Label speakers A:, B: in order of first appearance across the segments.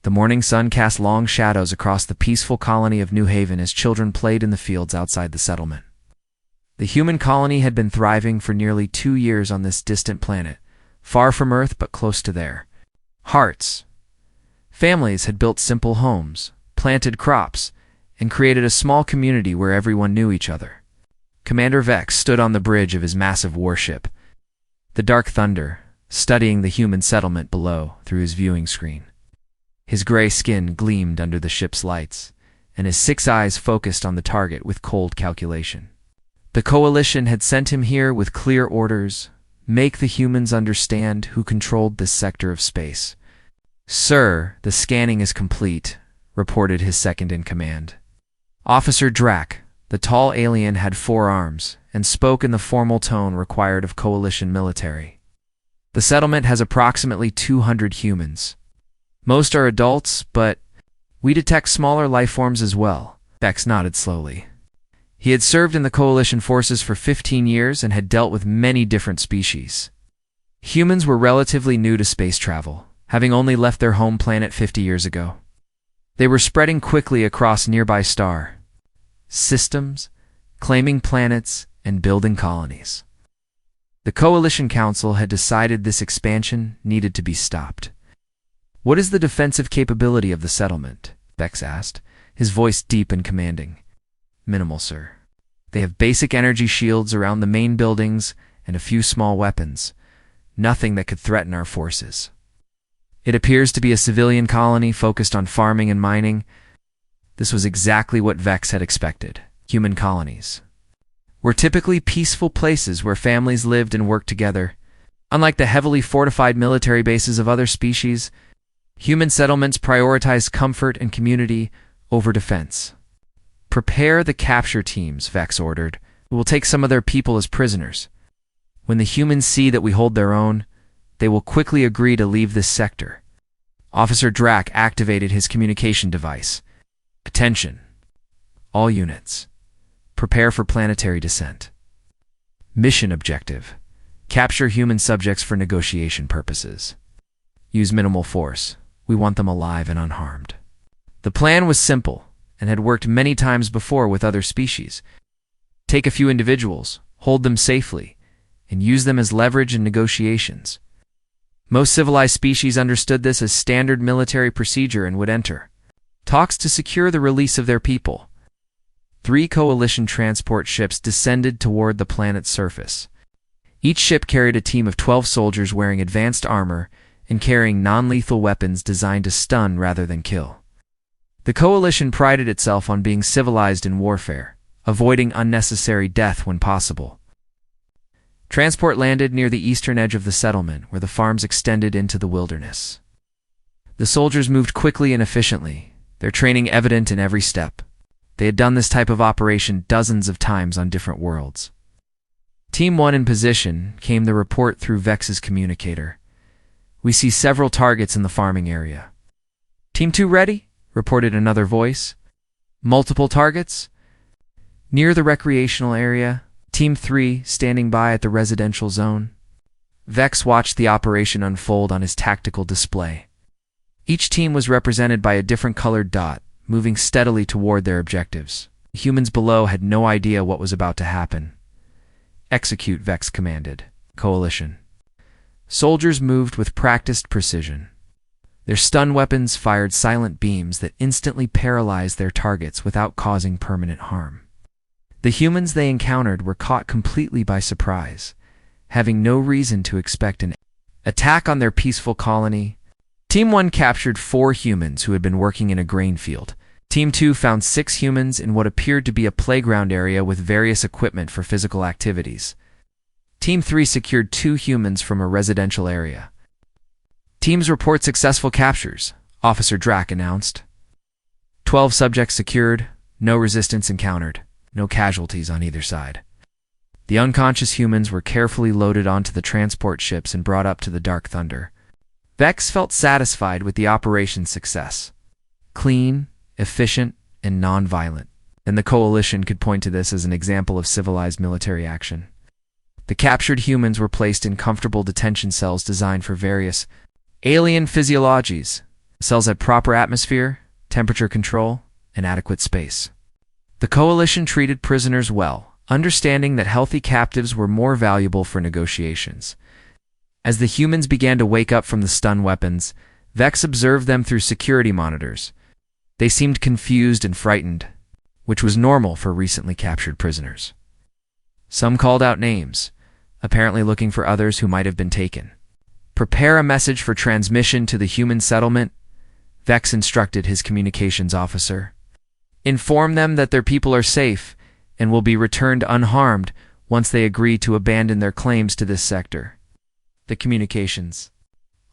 A: The morning sun cast long shadows across the peaceful colony of New Haven as children played in the fields outside the settlement. The human colony had been thriving for nearly 2 years on this distant planet, far from Earth but close to their hearts. Families had built simple homes, planted crops, and created a small community where everyone knew each other. Commander Vex stood on the bridge of his massive warship, the Dark Thunder, studying the human settlement below through his viewing screen. His gray skin gleamed under the ship's lights, and his 6 eyes focused on the target with cold calculation. The Coalition had sent him here with clear orders: make the humans understand who controlled this sector of space. "Sir, the scanning is complete," reported his second-in-command. Officer Drac, the tall alien, had 4 arms and spoke in the formal tone required of Coalition military. "The settlement has approximately 200 humans. Most are adults, but we detect smaller life forms as well." Vex nodded slowly. He had served in the Coalition forces for 15 years and had dealt with many different species. Humans were relatively new to space travel, having only left their home planet 50 years ago. They were spreading quickly across nearby star systems, claiming planets and building colonies. The Coalition Council had decided this expansion needed to be stopped. "What is the defensive capability of the settlement?" Vex asked, his voice deep and commanding. "Minimal, sir. They have basic energy shields around the main buildings and a few small weapons. Nothing that could threaten our forces. It appears to be a civilian colony focused on farming and mining." This was exactly what Vex had expected. Human colonies were typically peaceful places where families lived and worked together. Unlike the heavily fortified military bases of other species, human settlements prioritized comfort and community over defense. "Prepare the capture teams," Vex ordered. "We will take some of their people as prisoners. When the humans see that we hold their own, they will quickly agree to leave this sector." Officer Drac activated his communication device. "Attention, all units. Prepare for planetary descent. Mission objective: capture human subjects for negotiation purposes. Use minimal force. We want them alive and unharmed." The plan was simple and had worked many times before with other species. Take a few individuals, hold them safely, and use them as leverage in negotiations. Most civilized species understood this as standard military procedure and would enter talks to secure the release of their people. 3 Coalition transport ships descended toward the planet's surface. Each ship carried a team of 12 soldiers wearing advanced armor and carrying non-lethal weapons designed to stun rather than kill. The Coalition prided itself on being civilized in warfare, avoiding unnecessary death when possible. Transport landed near the eastern edge of the settlement, where the farms extended into the wilderness. The soldiers moved quickly and efficiently, their training evident in every step. They had done this type of operation dozens of times on different worlds. Team 1 in position, came the report through Vex's communicator. "We see several targets in the farming area." "Team 2 ready?" reported another voice. "Multiple targets?" "Near the recreational area." Team 3 standing by at the residential zone. Vex watched the operation unfold on his tactical display. Each team was represented by a different colored dot, moving steadily toward their objectives. The humans below had no idea what was about to happen. "Execute," Vex commanded. Coalition soldiers moved with practiced precision. Their stun weapons fired silent beams that instantly paralyzed their targets without causing permanent harm. The humans they encountered were caught completely by surprise, having no reason to expect an attack on their peaceful colony. Team 1 captured 4 humans who had been working in a grain field. Team 2 found 6 humans in what appeared to be a playground area with various equipment for physical activities. Team 3 secured 2 humans from a residential area. "Teams report successful captures," Officer Drac announced. 12 subjects secured, no resistance encountered, no casualties on either side. The unconscious humans were carefully loaded onto the transport ships and brought up to the Dark Thunder. Vex felt satisfied with the operation's success. Clean, efficient, and non-violent. And the Coalition could point to this as an example of civilized military action. The captured humans were placed in comfortable detention cells designed for various alien physiologies. Cells had proper atmosphere, temperature control, and adequate space. The coalition treated prisoners well, understanding that healthy captives were more valuable for negotiations. As the humans began to wake up from the stun weapons, Vex observed them through security monitors. They seemed confused and frightened, which was normal for recently captured prisoners. Some called out names, apparently looking for others who might have been taken. Prepare a message for transmission to the human settlement, Vex instructed his communications officer. Inform them that their people are safe and will be returned unharmed once they agree to abandon their claims to this sector. The communications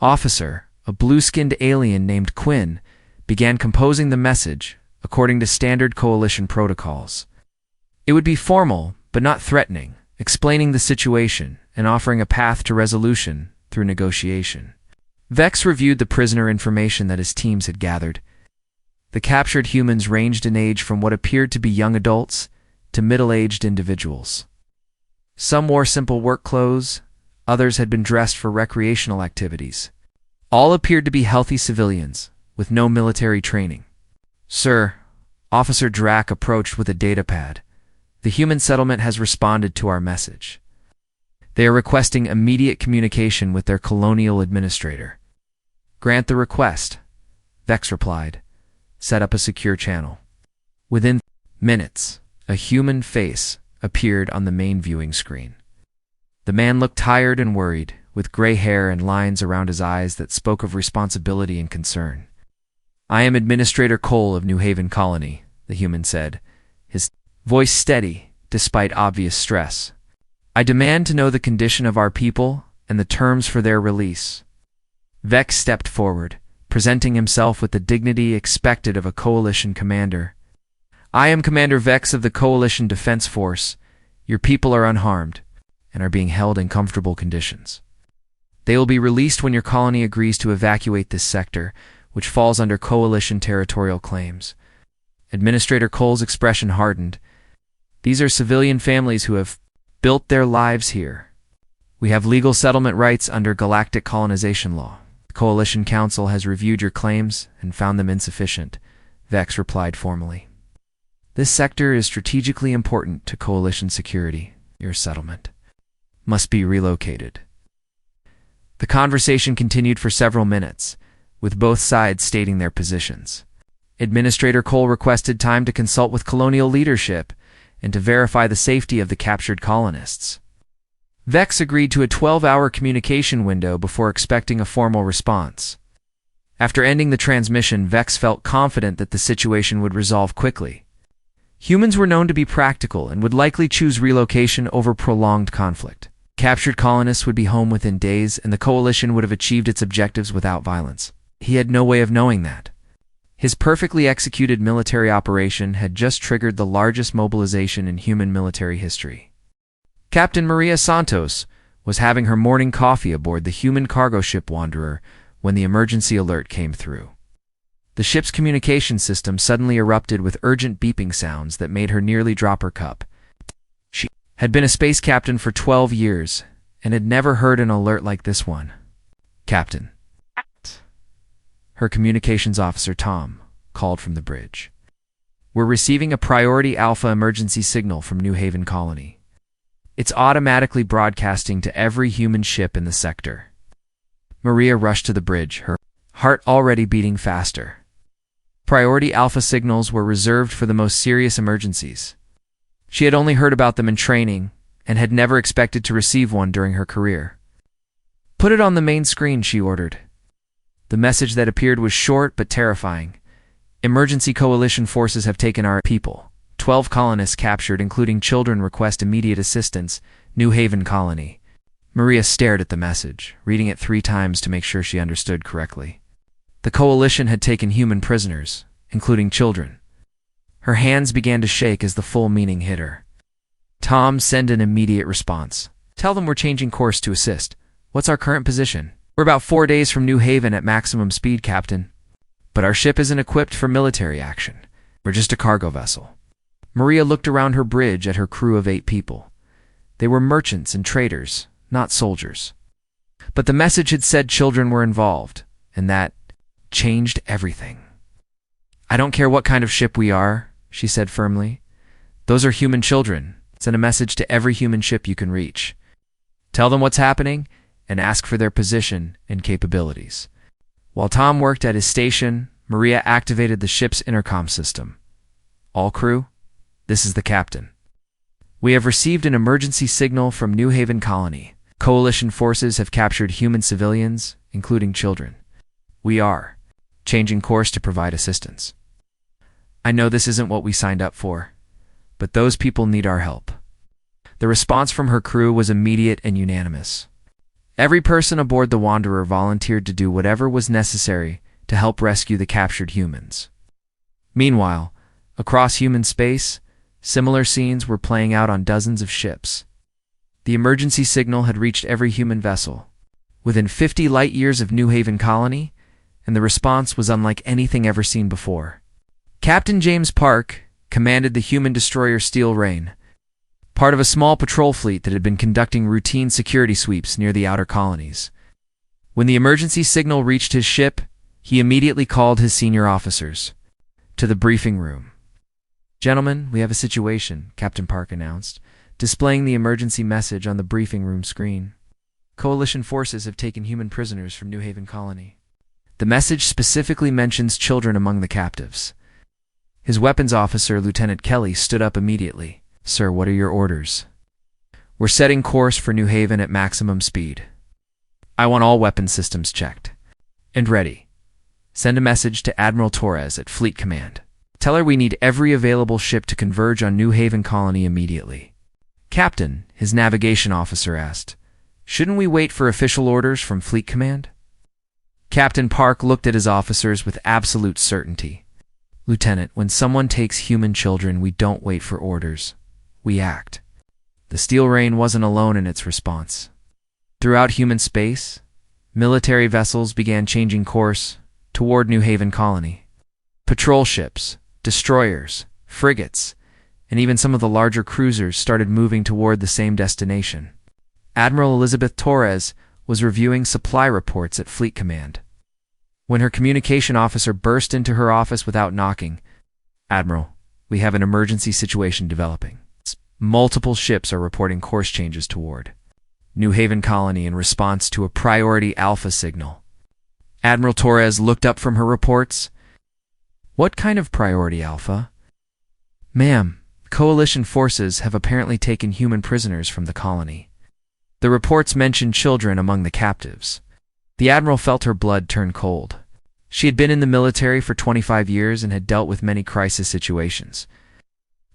A: officer, a blue-skinned alien named Quinn, began composing the message according to standard coalition protocols. It would be formal, but not threatening, explaining the situation and offering a path to resolution through negotiation. Vex reviewed the prisoner information that his teams had gathered. The captured humans ranged in age from what appeared to be young adults to middle-aged individuals. Some wore simple work clothes, others had been dressed for recreational activities. All appeared to be healthy civilians, with no military training. Sir, Officer Drack approached with a datapad. The human settlement has responded to our message. They are requesting immediate communication with their colonial administrator. Grant the request, Vex replied. Set up a secure channel. Within minutes, a human face appeared on the main viewing screen. The man looked tired and worried, with gray hair and lines around his eyes that spoke of responsibility and concern. I am Administrator Cole of New Haven Colony, the human said, his voice steady despite obvious stress. I demand to know the condition of our people and the terms for their release. Vex stepped forward, presenting himself with the dignity expected of a coalition commander. I am Commander Vex of the Coalition Defense Force. Your people are unharmed and are being held in comfortable conditions. They will be released when your colony agrees to evacuate this sector, which falls under coalition territorial claims. Administrator Cole's expression hardened. These are civilian families who have built their lives here. We have legal settlement rights under galactic colonization law. The Coalition Council has reviewed your claims and found them insufficient, Vex replied formally. This sector is strategically important to coalition security. Your settlement must be relocated. The conversation continued for several minutes, with both sides stating their positions. Administrator Cole requested time to consult with colonial leadership and to verify the safety of the captured colonists. Vex agreed to a 12-hour communication window before expecting a formal response. After ending the transmission, Vex felt confident that the situation would resolve quickly. Humans were known to be practical and would likely choose relocation over prolonged conflict. Captured colonists would be home within days, and the coalition would have achieved its objectives without violence. He had no way of knowing that. His perfectly executed military operation had just triggered the largest mobilization in human military history. Captain Maria Santos was having her morning coffee aboard the human cargo ship Wanderer when the emergency alert came through. The ship's communication system suddenly erupted with urgent beeping sounds that made her nearly drop her cup. She had been a space captain for 12 years and had never heard an alert like this one. Captain. Her communications officer, Tom, called from the bridge. We're receiving a priority alpha emergency signal from New Haven Colony. It's automatically broadcasting to every human ship in the sector. Maria rushed to the bridge, her heart already beating faster. Priority alpha signals were reserved for the most serious emergencies. She had only heard about them in training and had never expected to receive one during her career. Put it on the main screen, she ordered. The message that appeared was short but terrifying. Emergency coalition forces have taken our people. 12 colonists captured, including children, request immediate assistance. New Haven Colony. Maria stared at the message, reading it 3 times to make sure she understood correctly. The coalition had taken human prisoners, including children. Her hands began to shake as the full meaning hit her. Tom, send an immediate response. Tell them we're changing course to assist. What's our current position? We're about 4 days from New Haven at maximum speed, Captain. But our ship isn't equipped for military action. We're just a cargo vessel. Maria looked around her bridge at her crew of 8 people. They were merchants and traders, not soldiers. But the message had said children were involved, and that changed everything. "I don't care what kind of ship we are," she said firmly. "Those are human children. Send a message to every human ship you can reach. Tell them what's happening and ask for their position and capabilities." While Tom worked at his station, Maria activated the ship's intercom system. "All crew, this is the captain. We have received an emergency signal from New Haven Colony. Coalition forces have captured human civilians, including children. We are changing course to provide assistance. I know this isn't what we signed up for, but those people need our help." The response from her crew was immediate and unanimous. Every person aboard the Wanderer volunteered to do whatever was necessary to help rescue the captured humans. Meanwhile, across human space, similar scenes were playing out on dozens of ships. The emergency signal had reached every human vessel, within 50 light-years of New Haven Colony, and the response was unlike anything ever seen before. Captain James Park commanded the human destroyer Steel Rain, part of a small patrol fleet that had been conducting routine security sweeps near the outer colonies. When the emergency signal reached his ship, he immediately called his senior officers to the briefing room. "Gentlemen, we have a situation," Captain Park announced, displaying the emergency message on the briefing room screen. "Coalition forces have taken human prisoners from New Haven Colony." The message specifically mentions children among the captives. His weapons officer, Lieutenant Kelly, stood up immediately. "Sir, what are your orders?" "We're setting course for New Haven at maximum speed. I want all weapon systems checked and ready. Send a message to Admiral Torres at Fleet Command. Tell her we need every available ship to converge on New Haven Colony immediately." "Captain," his navigation officer asked, "shouldn't we wait for official orders from Fleet Command?" Captain Park looked at his officers with absolute certainty. "Lieutenant, when someone takes human children, we don't wait for orders. We act." The Steel Rain wasn't alone in its response. Throughout human space, military vessels began changing course toward New Haven Colony. Patrol ships, destroyers, frigates, and even some of the larger cruisers started moving toward the same destination. Admiral Elizabeth Torres was reviewing supply reports at Fleet Command when her communication officer burst into her office without knocking. "Admiral, we have an emergency situation developing. Multiple ships are reporting course changes toward New Haven Colony in response to a priority alpha signal." Admiral Torres looked up from her reports. "What kind of priority alpha?" "Ma'am, Coalition forces have apparently taken human prisoners from the colony. The reports mention children among the captives." The Admiral felt her blood turn cold. She had been in the military for 25 years and had dealt with many crisis situations,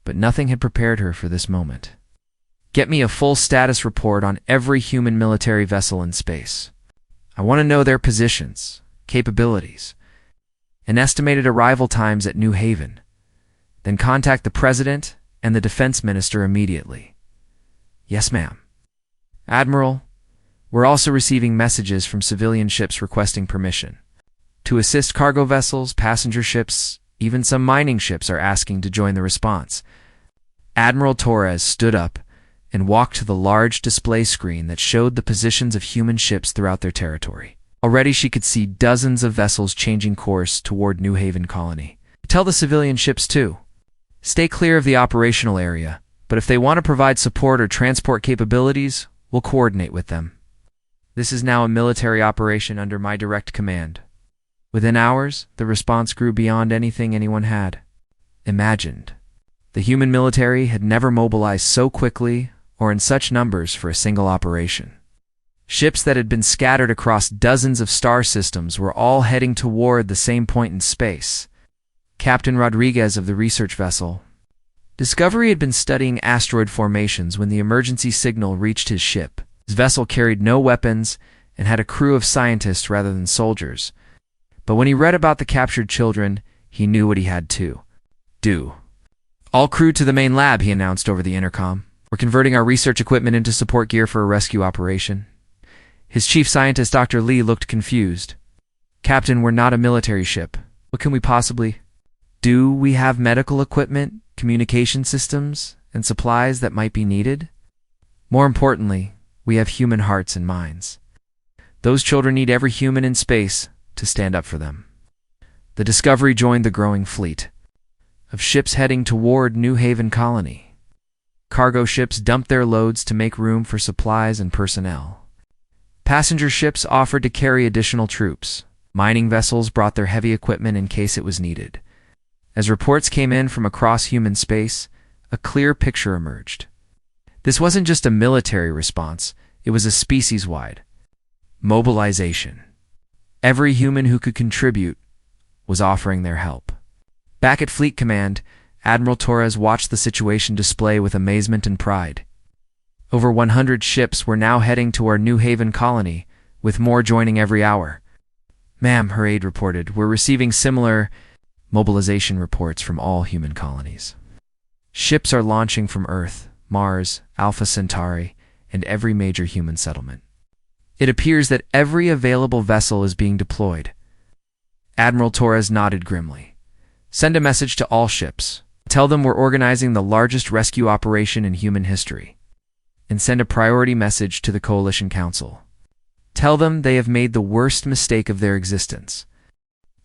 A: but nothing had prepared her for this moment. "Get me a full status report on every human military vessel in space. I want to know their positions, capabilities, and estimated arrival times at New Haven. Then contact the President and the Defense Minister immediately." "Yes, ma'am." "Admiral, we're also receiving messages from civilian ships requesting permission to assist cargo vessels, passenger ships, even some mining ships are asking to join the response." Admiral Torres stood up and walked to the large display screen that showed the positions of human ships throughout their territory. Already she could see dozens of vessels changing course toward New Haven Colony. "Tell the civilian ships, too. Stay clear of the operational area, but if they want to provide support or transport capabilities, we'll coordinate with them. This is now a military operation under my direct command." Within hours, the response grew beyond anything anyone had imagined. The human military had never mobilized so quickly or in such numbers for a single operation. Ships that had been scattered across dozens of star systems were all heading toward the same point in space. Captain Rodriguez of the research vessel Discovery had been studying asteroid formations when the emergency signal reached his ship. His vessel carried no weapons and had a crew of scientists rather than soldiers. But when he read about the captured children, he knew what he had to do. "All crew to the main lab," he announced over the intercom. "We're converting our research equipment into support gear for a rescue operation." His chief scientist, Dr. Lee, looked confused. "Captain, we're not a military ship. What can we possibly do? We have medical equipment, communication systems, and supplies that might be needed. More importantly, we have human hearts and minds. Those children need every human in space to stand up for them." The Discovery joined the growing fleet of ships heading toward New Haven Colony. Cargo ships dumped their loads to make room for supplies and personnel. Passenger ships offered to carry additional troops. Mining vessels brought their heavy equipment in case it was needed. As reports came in from across human space, a clear picture emerged. This wasn't just a military response, it was a species-wide mobilization. Every human who could contribute was offering their help. Back at Fleet Command, Admiral Torres watched the situation display with amazement and pride. Over 100 ships were now heading to our New Haven colony, with more joining every hour. "Ma'am," her aide reported, "we're receiving similar mobilization reports from all human colonies. Ships are launching from Earth, Mars, Alpha Centauri, and every major human settlement. It appears that every available vessel is being deployed." Admiral Torres nodded grimly. "Send a message to all ships. Tell them we're organizing the largest rescue operation in human history. And send a priority message to the Coalition Council. Tell them they have made the worst mistake of their existence."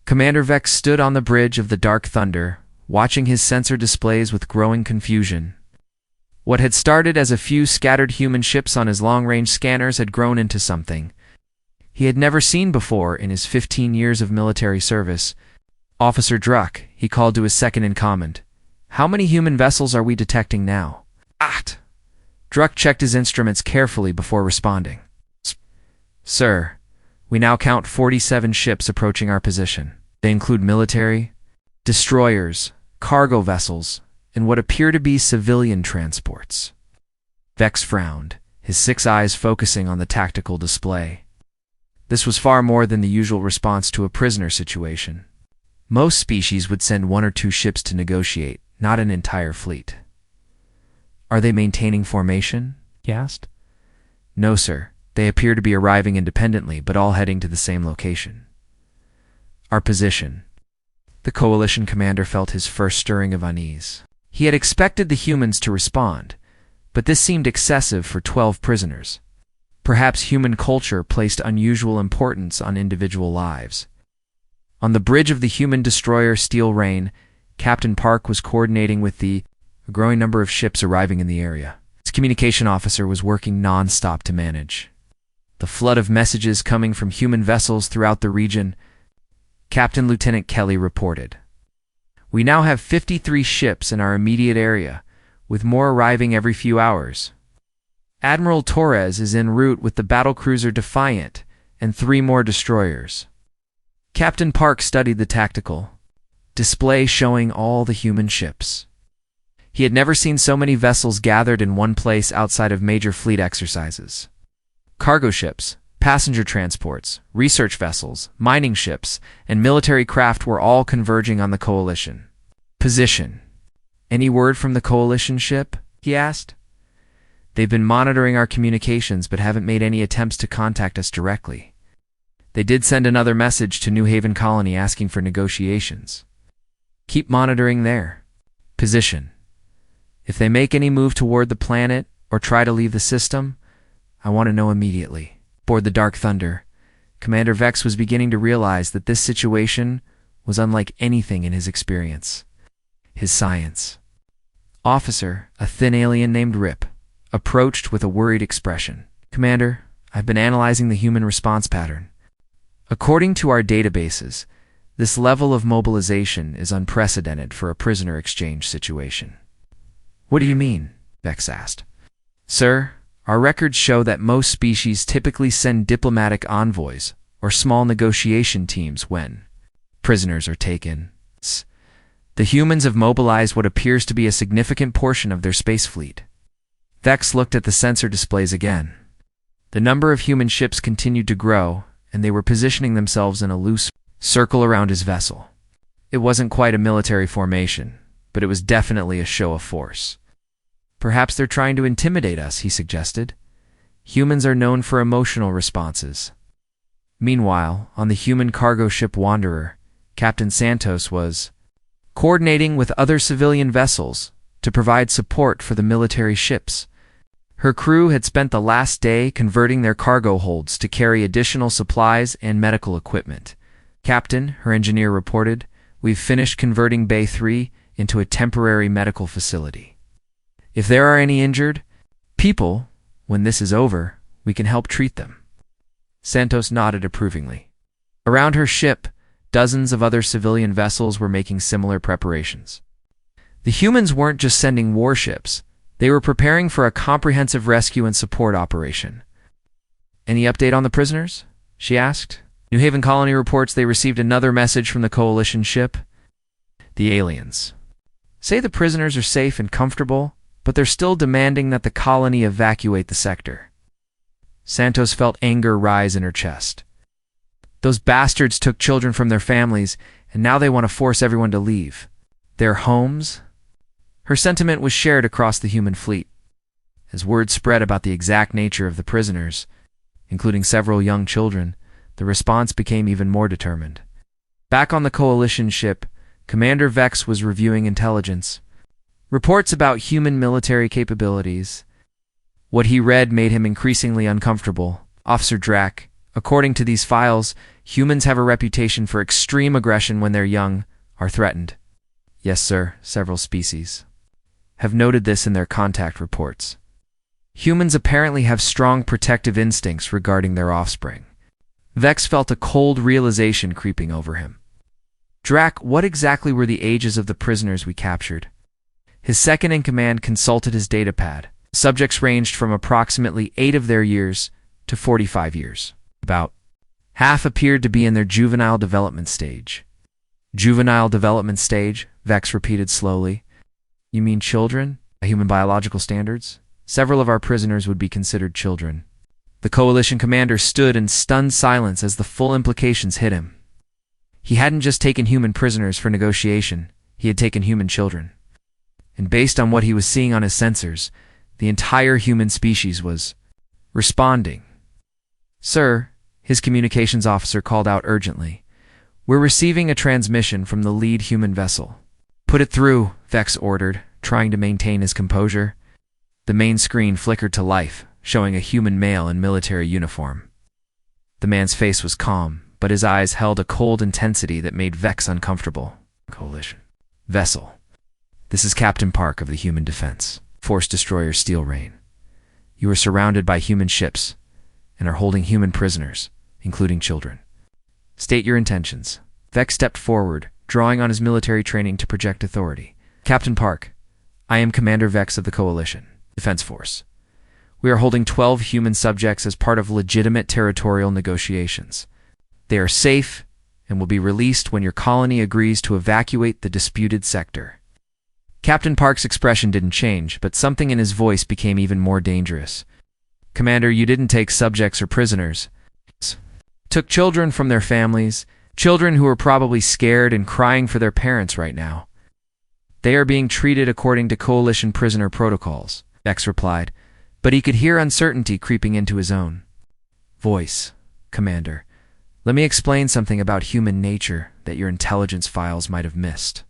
A: Commander Vex stood on the bridge of the Dark Thunder, watching his sensor displays with growing confusion. What had started as a few scattered human ships on his long-range scanners had grown into something he had never seen before in his 15 years of military service. "Officer Druck," he called to his second-in-command, "how many human vessels are we detecting now?" "Acht." Druck checked his instruments carefully before responding. "Sir, we now count 47 ships approaching our position. They include military, destroyers, cargo vessels, and what appear to be civilian transports." Vex frowned, his 6 eyes focusing on the tactical display. This was far more than the usual response to a prisoner situation. Most species would send 1 or 2 ships to negotiate, not an entire fleet. "Are they maintaining formation?" he asked. "No, sir. They appear to be arriving independently, but all heading to the same location." "Our position." The Coalition commander felt his first stirring of unease. He had expected the humans to respond, but this seemed excessive for 12 prisoners. Perhaps human culture placed unusual importance on individual lives. On the bridge of the human destroyer Steel Rain, Captain Park was coordinating with a growing number of ships arriving in the area. His communication officer was working non-stop to manage the flood of messages coming from human vessels throughout the region. Captain Lieutenant Kelly reported, "We now have 53 ships in our immediate area, with more arriving every few hours. Admiral Torres is en route with the battlecruiser Defiant and 3 more destroyers." Captain Park studied the tactical display showing all the human ships. He had never seen so many vessels gathered in one place outside of major fleet exercises. Cargo ships, passenger transports, research vessels, mining ships, and military craft were all converging on the Coalition. "Position. Any word from the Coalition ship?" he asked. "They've been monitoring our communications but haven't made any attempts to contact us directly. They did send another message to New Haven Colony asking for negotiations. Keep monitoring there." "Position. If they make any move toward the planet or try to leave the system, I want to know immediately." Aboard the Dark Thunder, Commander Vex was beginning to realize that this situation was unlike anything in his experience. His science officer, a thin alien named Rip, approached with a worried expression. "Commander, I've been analyzing the human response pattern. According to our databases, this level of mobilization is unprecedented for a prisoner exchange situation." "What do you mean?" Vex asked. "Sir, our records show that most species typically send diplomatic envoys or small negotiation teams when prisoners are taken. The humans have mobilized what appears to be a significant portion of their space fleet." Vex looked at the sensor displays again. The number of human ships continued to grow, and they were positioning themselves in a loose circle around his vessel. It wasn't quite a military formation, but it was definitely a show of force. "Perhaps they're trying to intimidate us," he suggested. "Humans are known for emotional responses." Meanwhile, on the human cargo ship Wanderer, Captain Santos was coordinating with other civilian vessels to provide support for the military ships. Her crew had spent the last day converting their cargo holds to carry additional supplies and medical equipment. Captain, her engineer reported, we've finished converting Bay 3 into a temporary medical facility. If there are any injured people, when this is over, we can help treat them. Santos nodded approvingly. Around her ship, dozens of other civilian vessels were making similar preparations. The humans weren't just sending warships, they were preparing for a comprehensive rescue and support operation. Any update on the prisoners? She asked. New Haven Colony reports they received another message from the Coalition ship. The aliens say the prisoners are safe and comfortable, but they're still demanding that the colony evacuate the sector. Santos felt anger rise in her chest. Those bastards took children from their families, and now they want to force everyone to leave their homes. Her sentiment was shared across the human fleet. As word spread about the exact nature of the prisoners, including several young children, the response became even more determined. Back on the Coalition ship, Commander Vex was reviewing intelligence. Reports about human military capabilities. What he read made him increasingly uncomfortable. Officer Drac, according to these files, humans have a reputation for extreme aggression when they're young, are threatened. Yes, sir, several species have noted this in their contact reports. Humans apparently have strong protective instincts regarding their offspring. Vex felt a cold realization creeping over him. Drac, what exactly were the ages of the prisoners we captured? His second-in-command consulted his datapad. Subjects ranged from approximately 8 of their years to 45 years. About half appeared to be in their juvenile development stage. Juvenile development stage, Vex repeated slowly. You mean children? By human biological standards? Several of our prisoners would be considered children. The Coalition commander stood in stunned silence as the full implications hit him. He hadn't just taken human prisoners for negotiation, he had taken human children. And based on what he was seeing on his sensors, the entire human species was responding. Sir, his communications officer called out urgently. We're receiving a transmission from the lead human vessel. Put it through, Vex ordered, trying to maintain his composure. The main screen flickered to life, showing a human male in military uniform. The man's face was calm, but his eyes held a cold intensity that made Vex uncomfortable. Coalition vessel. This is Captain Park of the Human Defense, Force Destroyer Steel Rain. You are surrounded by human ships and are holding human prisoners, including children. State your intentions. Vex stepped forward, drawing on his military training to project authority. Captain Park, I am Commander Vex of the Coalition Defense Force. We are holding 12 human subjects as part of legitimate territorial negotiations. They are safe and will be released when your colony agrees to evacuate the disputed sector. Captain Park's expression didn't change, but something in his voice became even more dangerous. Commander, you didn't take subjects or prisoners. Took children from their families, children who are probably scared and crying for their parents right now. They are being treated according to Coalition prisoner protocols, Vex replied, but he could hear uncertainty creeping into his own voice. Commander, let me explain something about human nature that your intelligence files might have missed.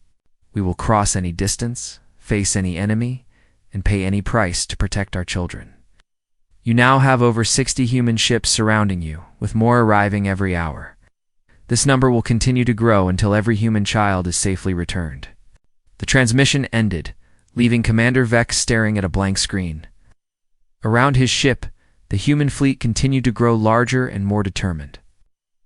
A: We will cross any distance, face any enemy, and pay any price to protect our children. You now have over 60 human ships surrounding you, with more arriving every hour. This number will continue to grow until every human child is safely returned. The transmission ended, leaving Commander Vex staring at a blank screen. Around his ship, the human fleet continued to grow larger and more determined.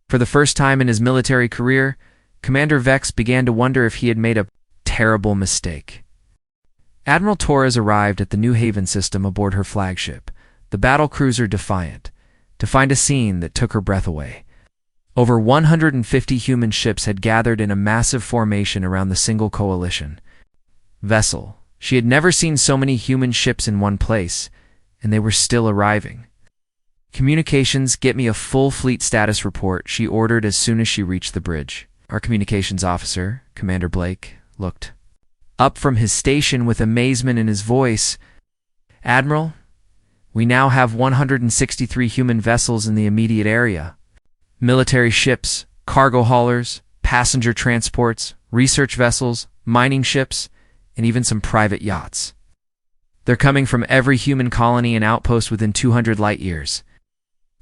A: For the first time in his military career, Commander Vex began to wonder if he had made a terrible mistake. Admiral Torres arrived at the New Haven system aboard her flagship, the battlecruiser Defiant, to find a scene that took her breath away. Over 150 human ships had gathered in a massive formation around the single Coalition vessel. She had never seen so many human ships in one place, and they were still arriving. Communications, get me a full fleet status report, she ordered as soon as she reached the bridge. Our communications officer, Commander Blake, looked up from his station with amazement in his voice. Admiral, we now have 163 human vessels in the immediate area. Military ships, cargo haulers, passenger transports, research vessels, mining ships, and even some private yachts. They're coming from every human colony and outpost within 200 light years.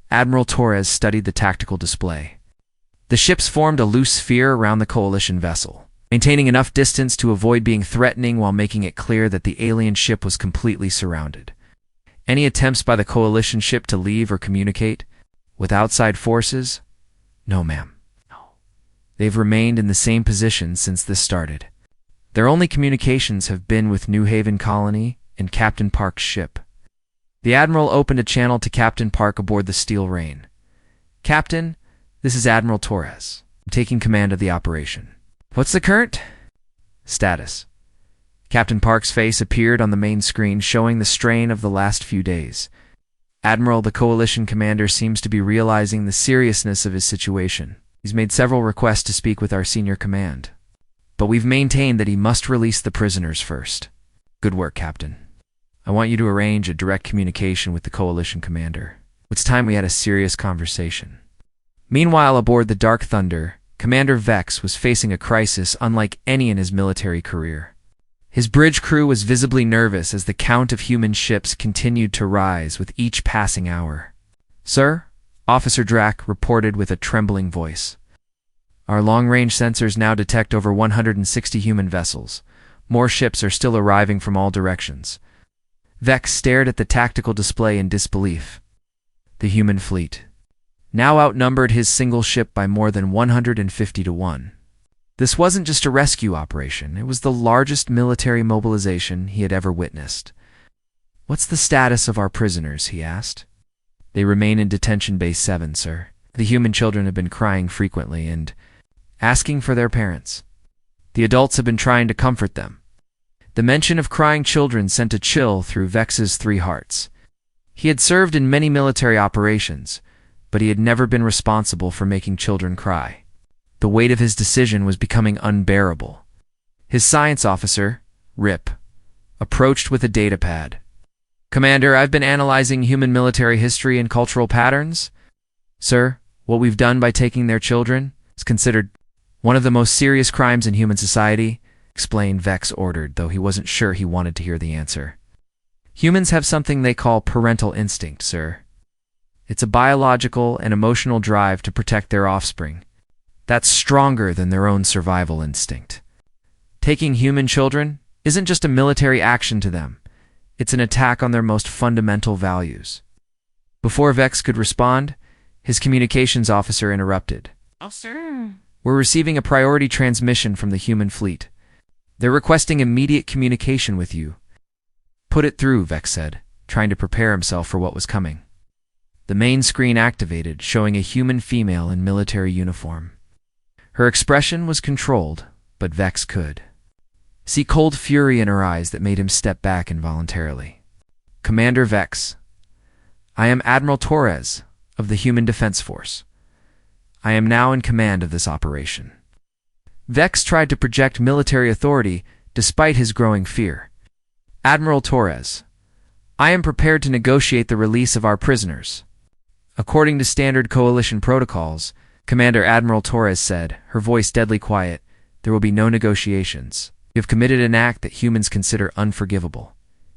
A: Admiral Torres studied the tactical display. The ships formed a loose sphere around the coalition vessel, maintaining enough distance to avoid being threatening while making it clear that the alien ship was completely surrounded. Any attempts by the coalition ship to leave or communicate with outside forces? No, ma'am. They've remained in the same position since this started. Their only communications have been with New Haven Colony and Captain Park's ship. The Admiral opened a channel to Captain Park aboard the Steel Rain. Captain, this is Admiral Torres. I'm taking command of the operation. What's the current status? Captain Park's face appeared on the main screen, showing the strain of the last few days. Admiral, the coalition commander seems to be realizing the seriousness of his situation. He's made several requests to speak with our senior command, but we've maintained that he must release the prisoners first. Good work, Captain. I want you to arrange a direct communication with the coalition commander. It's time we had a serious conversation. Meanwhile, aboard the Dark Thunder, Commander Vex was facing a crisis unlike any in his military career. His bridge crew was visibly nervous as the count of human ships continued to rise with each passing hour. Sir, Officer Drack reported with a trembling voice. Our long-range sensors now detect over 160 human vessels. More ships are still arriving from all directions. Vex stared at the tactical display in disbelief. The human fleet now outnumbered his single ship by more than 150 to 1. This wasn't just a rescue operation, it was the largest military mobilization he had ever witnessed. What's the status of our prisoners? He asked. They remain in Detention Base 7, sir. The human children have been crying frequently and asking for their parents. The adults have been trying to comfort them. The mention of crying children sent a chill through Vex's 3 hearts. He had served in many military operations, but he had never been responsible for making children cry. The weight of his decision was becoming unbearable. His science officer, Rip, approached with a datapad. Commander, I've been analyzing human military history and cultural patterns. Sir, what we've done by taking their children is considered one of the most serious crimes in human society, explained Vex ordered, though he wasn't sure he wanted to hear the answer. Humans have something they call parental instinct, sir. It's a biological and emotional drive to protect their offspring. That's stronger than their own survival instinct. Taking human children isn't just a military action to them. It's an attack on their most fundamental values. Before Vex could respond, his communications officer interrupted.
B: Oh, sir.
A: We're receiving a priority transmission from the human fleet. They're requesting immediate communication with you. Put it through, Vex said, trying to prepare himself for what was coming. The main screen activated, showing a human female in military uniform. Her expression was controlled, but Vex could see cold fury in her eyes that made him step back involuntarily. Commander Vex, I am Admiral Torres of the Human Defense Force. I am now in command of this operation. Vex tried to project military authority despite his growing fear. Admiral Torres, I am prepared to negotiate the release of our prisoners. According to standard coalition protocols, Commander Admiral Torres said, her voice deadly quiet, there will be no negotiations. You have committed an act that humans consider unforgivable.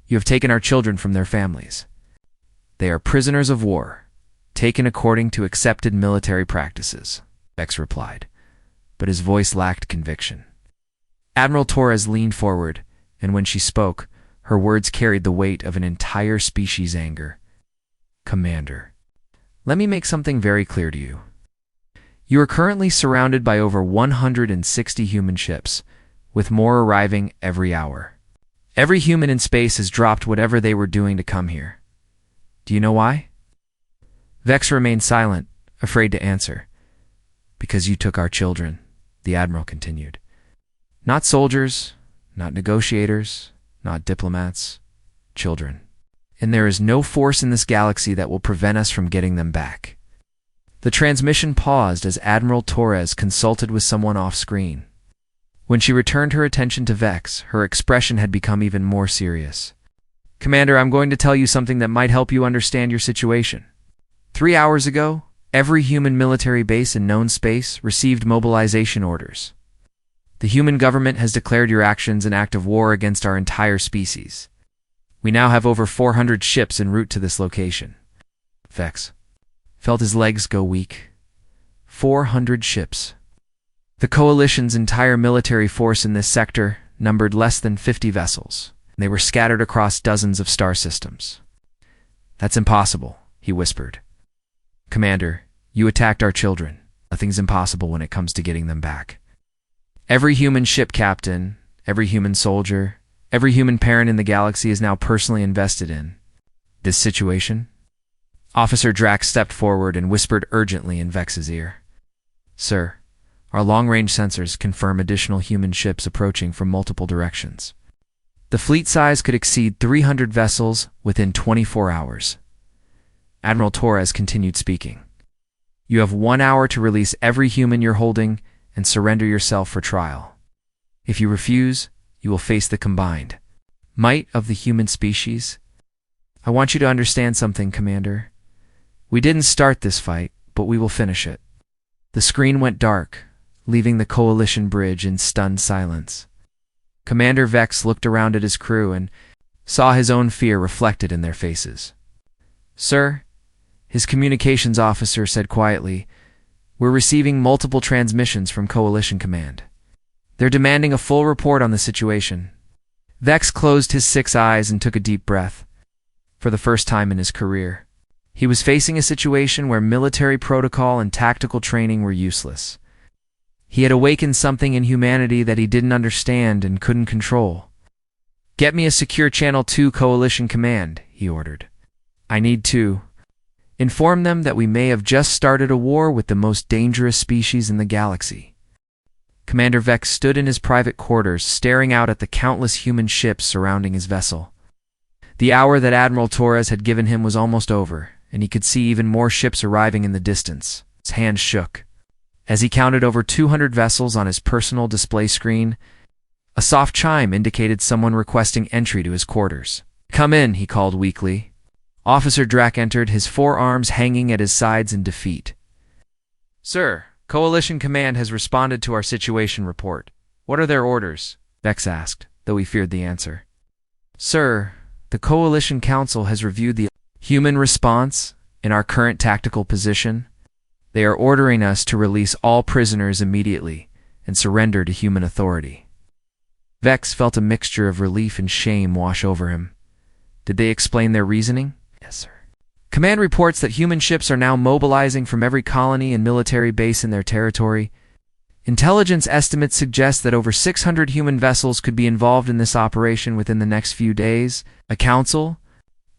A: You have taken our children from their families. They are prisoners of war, taken according to accepted military practices, Vex replied, but his voice lacked conviction. Admiral Torres leaned forward, and when she spoke, her words carried the weight of an entire species' anger. Commander, let me make something very clear to you. You are currently surrounded by over 160 human ships, with more arriving every hour. Every human in space has dropped whatever they were doing to come here. Do you know why? Vex remained silent, afraid to answer. Because you took our children, the Admiral continued. Not soldiers, not negotiators, not diplomats, children. And there is no force in this galaxy that will prevent us from getting them back. The transmission paused as Admiral Torres consulted with someone off-screen. When she returned her attention to Vex, her expression had become even more serious. Commander, I'm going to tell you something that might help you understand your situation. 3 hours ago, every human military base in known space received mobilization orders. The human government has declared your actions an act of war against our entire species. We now have over 400 ships en route to this location. Vex felt his legs go weak. 400 ships. The Coalition's entire military force in this sector numbered less than 50 vessels. They were scattered across dozens of star systems. "That's impossible," he whispered. "Commander, you attacked our children. Nothing's impossible when it comes to getting them back. Every human ship captain, every human soldier, every human parent in the galaxy is now personally invested in this situation." Officer Drax stepped forward and whispered urgently in Vex's ear. "Sir, our long-range sensors confirm additional human ships approaching from multiple directions. The fleet size could exceed 300 vessels within 24 hours. Admiral Torres continued speaking. "You have 1 hour to release every human you're holding and surrender yourself for trial. If you refuse, you will face the combined might of the human species. I want you to understand something, Commander. We didn't start this fight, but we will finish it." The screen went dark, leaving the Coalition bridge in stunned silence. Commander Vex looked around at his crew and saw his own fear reflected in their faces. "Sir," his communications officer said quietly, "we're receiving multiple transmissions from Coalition Command. They're demanding a full report on the situation." Vex closed his 6 eyes and took a deep breath. For the first time in his career, he was facing a situation where military protocol and tactical training were useless. He had awakened something in humanity that he didn't understand and couldn't control. "Get me a secure Channel 2 Coalition Command," he ordered. "I need to inform them that we may have just started a war with the most dangerous species in the galaxy." Commander Vex stood in his private quarters, staring out at the countless human ships surrounding his vessel. The hour that Admiral Torres had given him was almost over, and he could see even more ships arriving in the distance. His hands shook. As he counted over 200 vessels on his personal display screen, a soft chime indicated someone requesting entry to his quarters. "Come in," he called weakly. Officer Drac entered, his forearms hanging at his sides in defeat. "Sir, Coalition Command has responded to our situation report. What are their orders?" Vex asked, though he feared the answer. "Sir, the Coalition Council has reviewed the human response in our current tactical position. They are ordering us to release all prisoners immediately and surrender to human authority." Vex felt a mixture of relief and shame wash over him. Did they explain their reasoning? "Yes, sir. Command reports that human ships are now mobilizing from every colony and military base in their territory. Intelligence estimates suggest that over 600 human vessels could be involved in this operation within the next few days. A council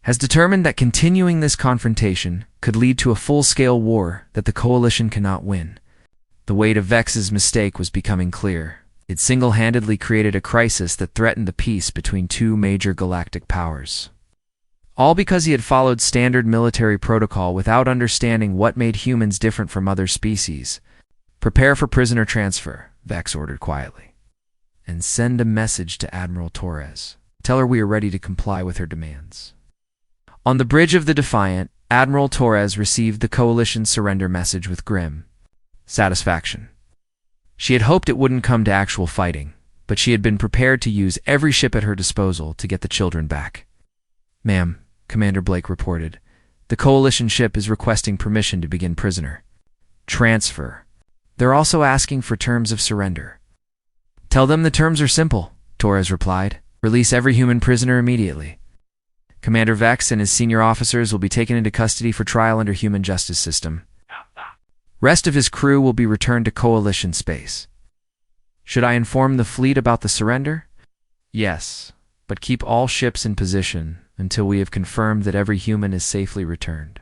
A: has determined that continuing this confrontation could lead to a full-scale war that the Coalition cannot win." The weight of Vex's mistake was becoming clear. It single-handedly created a crisis that threatened the peace between two major galactic powers. All because he had followed standard military protocol without understanding what made humans different from other species. "Prepare for prisoner transfer," Vex ordered quietly. "And send a message to Admiral Torres. Tell her we are ready to comply with her demands." On the bridge of the Defiant, Admiral Torres received the Coalition's surrender message with grim satisfaction. She had hoped it wouldn't come to actual fighting, but she had been prepared to use every ship at her disposal to get the children back. "Ma'am," Commander Blake reported, "the Coalition ship is requesting permission to begin prisoner transfer. They're also asking for terms of surrender." "Tell them the terms are simple," Torres replied. "Release every human prisoner immediately. Commander Vex and his senior officers will be taken into custody for trial under human justice system. Rest of his crew will be returned to Coalition space." "Should I inform the fleet about the surrender?" "Yes, but keep all ships in position until we have confirmed that every human is safely returned."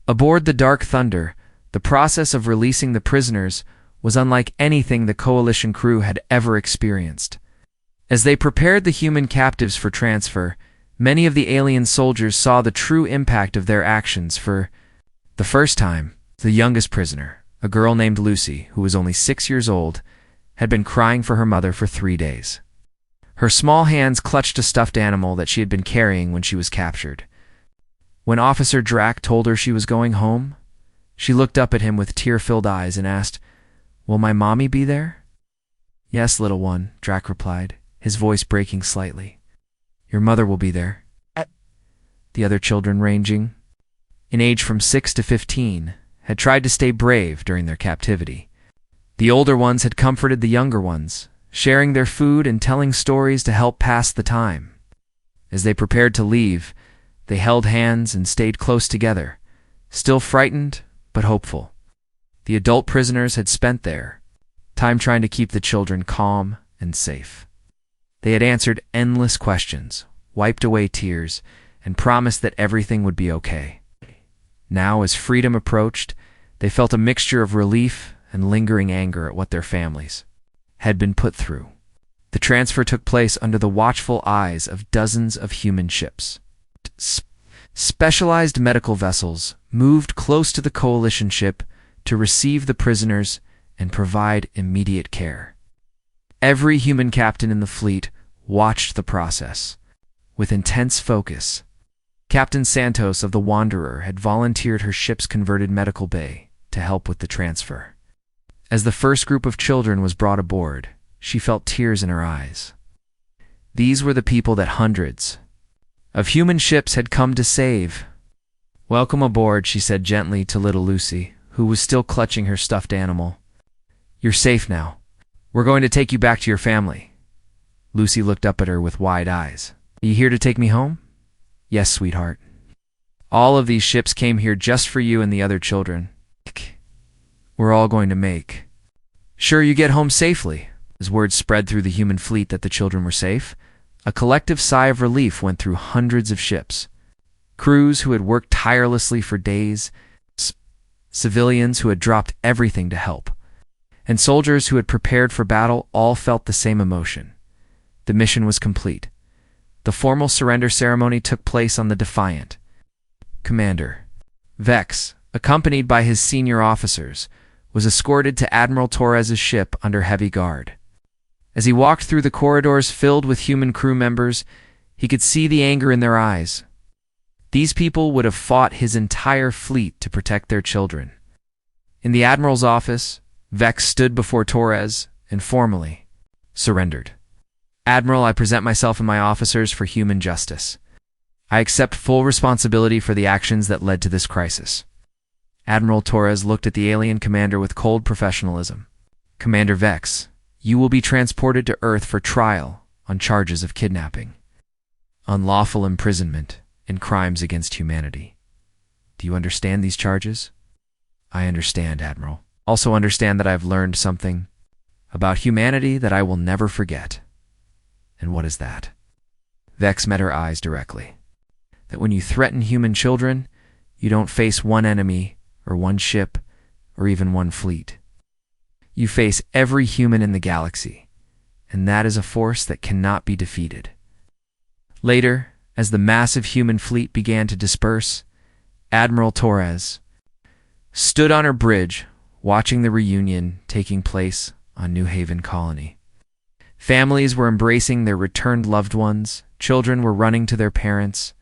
A: Aboard the Dark Thunder, the process of releasing the prisoners was unlike anything the Coalition crew had ever experienced. As they prepared the human captives for transfer, many of the alien soldiers saw the true impact of their actions. For the first time, the youngest prisoner, a girl named Lucy, who was only 6 years old, had been crying for her mother for 3 days. Her small hands clutched a stuffed animal that she had been carrying when she was captured. When Officer Drac told her she was going home, she looked up at him with tear-filled eyes and asked, "Will my mommy be there?" "Yes, little one," Drac replied, his voice breaking slightly. "Your mother will be there." The other children, ranging in age from 6 to 15, had tried to stay brave during their captivity. The older ones had comforted the younger ones, sharing their food and telling stories to help pass the time. As they prepared to leave, they held hands and stayed close together, still frightened but hopeful. The adult prisoners had spent their time trying to keep the children calm and safe. They had answered endless questions, wiped away tears, and promised that everything would be okay. Now, as freedom approached, they felt a mixture of relief and lingering anger at what their families had been put through. The transfer took place under the watchful eyes of dozens of human ships. Specialized medical vessels moved close to the coalition ship to receive the prisoners and provide immediate care. Every human captain in the fleet watched the process with intense focus. Captain Santos of the Wanderer had volunteered her ship's converted medical bay to help with the transfer. As the first group of children was brought aboard, she felt tears in her eyes. These were the people that hundreds of human ships had come to save. "Welcome aboard," she said gently to little Lucy, who was still clutching her stuffed animal. "You're safe now. We're going to take you back to your family." Lucy looked up at her with wide eyes. "Are you here to take me home?" "Yes, sweetheart. All of these ships came here just for you and the other children. We're all going to make sure you get home safely." As word spread through the human fleet that the children were safe, a collective sigh of relief went through hundreds of ships. Crews who had worked tirelessly for days, civilians who had dropped everything to help, and soldiers who had prepared for battle all felt the same emotion. The mission was complete. The formal surrender ceremony took place on the Defiant. Commander Vex, accompanied by his senior officers, was escorted to Admiral Torres's ship under heavy guard. As he walked through the corridors filled with human crew members, he could see the anger in their eyes. These people would have fought his entire fleet to protect their children. In the Admiral's office, Vex stood before Torres and formally surrendered. "Admiral, I present myself and my officers for human justice. I accept full responsibility for the actions that led to this crisis." Admiral Torres looked at the alien commander with cold professionalism. "Commander Vex, you will be transported to Earth for trial on charges of kidnapping, unlawful imprisonment, and crimes against humanity. Do you understand these charges?" "I understand, Admiral. Also understand that I've learned something about humanity that I will never forget." "And what is that?" Vex met her eyes directly. "That when you threaten human children, you don't face one enemy or one ship or even one fleet. You face every human in the galaxy, and that is a force that cannot be defeated." Later, as the massive human fleet began to disperse, Admiral Torres stood on her bridge watching the reunion taking place on New Haven Colony. Families were embracing their returned loved ones, children were running to their parents,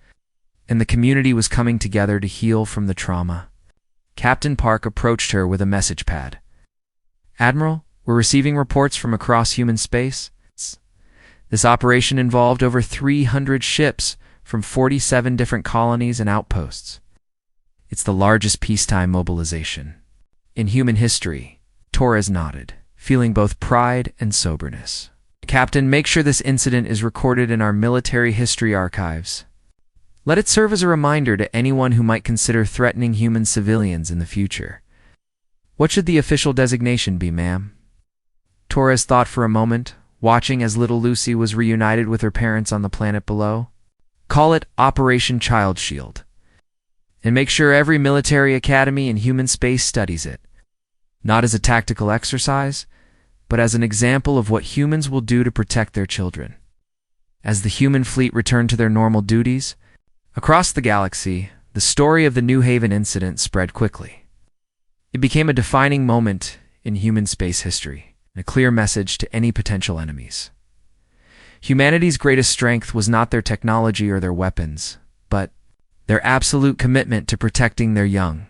A: and the community was coming together to heal from the trauma. Captain Park approached her with a message pad. "Admiral, we're receiving reports from across human space. This operation involved over 300 ships from 47 different colonies and outposts. It's the largest peacetime mobilization in human history." Torres nodded, feeling both pride and soberness. "Captain, make sure this incident is recorded in our military history archives. Let it serve as a reminder to anyone who might consider threatening human civilians in the future." "What should the official designation be, ma'am?" Torres thought for a moment, watching as little Lucy was reunited with her parents on the planet below. "Call it Operation Child Shield. And make sure every military academy in human space studies it. Not as a tactical exercise, but as an example of what humans will do to protect their children." As the human fleet returned to their normal duties, across the galaxy, the story of the New Haven incident spread quickly. It became a defining moment in human space history, and a clear message to any potential enemies. Humanity's greatest strength was not their technology or their weapons, but their absolute commitment to protecting their young.